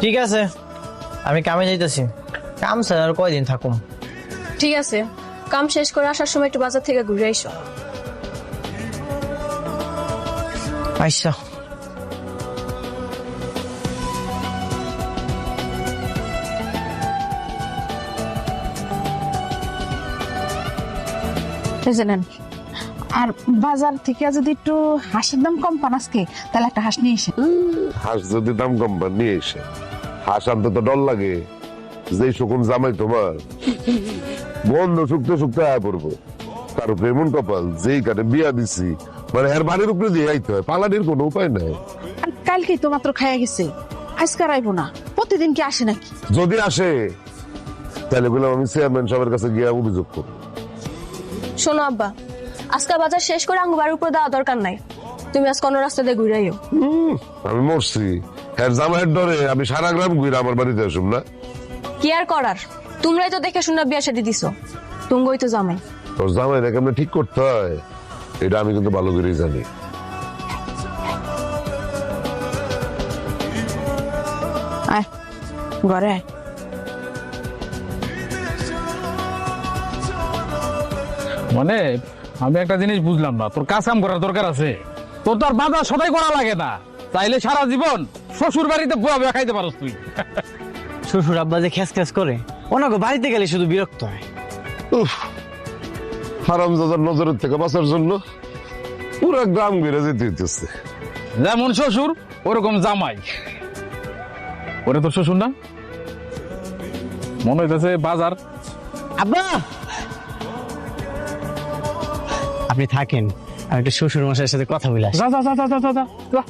ঠিক আছে, আমি কামে যাইতেছি। কাম স্যার আর কয়দিন থাকুম? ঠিক আছে, কাম শেষ করে আসার সময় একটু বাজার থেকে ঘুরে এসো। আচ্ছা। বুঝলেন? আর বাজার থেকে যদি একটু হাঁসের দাম কম পান আজকে, তাহলে একটা হাঁস নিয়ে এসে। হাঁস যদি দাম কম পান নিয়ে এসে, হাঁস আনতে তো ডর লাগে। যে শকুন জামাই তোমার, বন্ধ শুকতে শুকতে আয়া পড়বো। তার উপরে এমন কপাল, যেই কাটে বিয়া দিছি, মানে এর বাড়ির উপরে দিয়ে আইতে হয়, পালানির কোনো উপায় নাই। আর কালকেই তো মাত্র খাইয়া গেছে, আজকে আর আইবো না। প্রতিদিন কি আসে নাকি? যদি আসে তাহলে বললাম আমি চেয়ারম্যান সাহেবের কাছে গিয়ে অভিযোগ করবো। শোনো আব্বা, আজকে বাজার শেষ করে আঙ্গু বাড়ির উপর দেওয়া দরকার নাই। তুমি আজ কোনো রাস্তা দিয়ে ঘুরে আইও। আমি মরছি, হ্যাঁ জামাইয়ের ডরে আমি সারা গ্রাম ঘুরে আমার বাড়িতে আসুম না। কি আর করার, তোমরাই তো দেখে শুনে বিয়া শাদী দিছো, তুঙ্গই তো জামাই। তোর জামাই রেখে আমরা ঠিক করতে হয়, এটা আমি কিন্তু ভালো করেই জানি। আয় ঘরে আয়। মানে আমি একটা জিনিস বুঝলাম না, তোর কাজ কাম করার দরকার আছে? তোর তো আর বাজার সদাই করা লাগে না, চাইলে সারা জীবন শ্বশুর বাড়িতে বুয়া বুয়া খাইতে পারস তুই। শ্বশুর আব্বা যে খ্যাস খ্যাস করে, ওনাকে বাড়িতে গেলে শুধু বিরক্ত হয়। উফ, হারামজাদার নজরের থেকে বাঁচার জন্য পুরো গ্রাম ঘুরে যেতে হইতেছে। যেমন শ্বশুর ওরকম জামাই। ওরে তোর শ্বশুর না? মনে হইতেছে বাজার। আব্বা, আপনি থাকেন, আমি একটু শ্বশুর মশাইয়ের সাথে কথা বলে আসি। যা যা যা যা যা যা যা।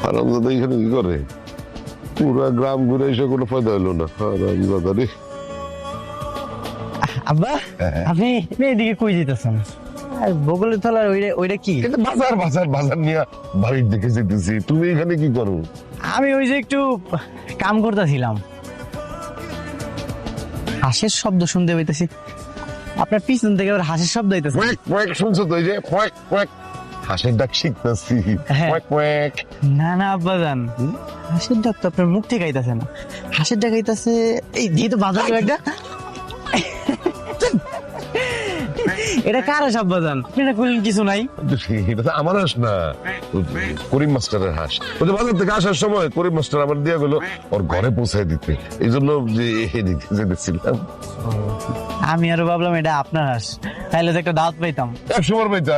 হারামজাদা এখানে কি করে? পুরো গ্রাম ঘুরে এসে কোনো ফায়দা হলো না। হারামজাদা রে। আব্বা, আপনি এদিকে কই যেতেছেন? আর বগলের তলার ওইটা কি? কিন্তু বাজার বাজার বাজার নিয়ে বাড়ির দিকে যেতেছি, তুমি এখানে কি করো? আমি ওই যে একটু কাম করতেছিলাম, হাঁসের শব্দ শুনতে পাইতেছি। আপনার পিছন থেকে আবার হাঁসের শব্দ হইতেছে। কোয়াক কোয়াক শুনছো তো? এই যে কোয়াক কোয়াক, হাঁসের ডাক শিখতেছি। হ্যাঁ। Quack quack. না না আব্বা জান, হাঁসের ডাক তো আপনার মুখ থেকে আইতাছে না। হাঁসের ডাক আইতাছে এই দিয়ে তো বাজার একটা। এটা কার হাঁস আব্বা জান? আপনি না কইলেন কিছু নাই। এটা তো আমার হাঁস না, করিম মাস্টারের হাঁস। ওই যে বাজার থেকে আসার সময় করিম মাস্টার আমার দিয়ে গেলো ওর ঘরে পৌঁছায় দিতে, এই জন্য যে এদিকে যেতেছিলাম। আমি আরো ভাবলাম এটা আপনার হাঁস, তাইলে তো একটা দাওয়াত পাইতাম। 100 বার পাইতা।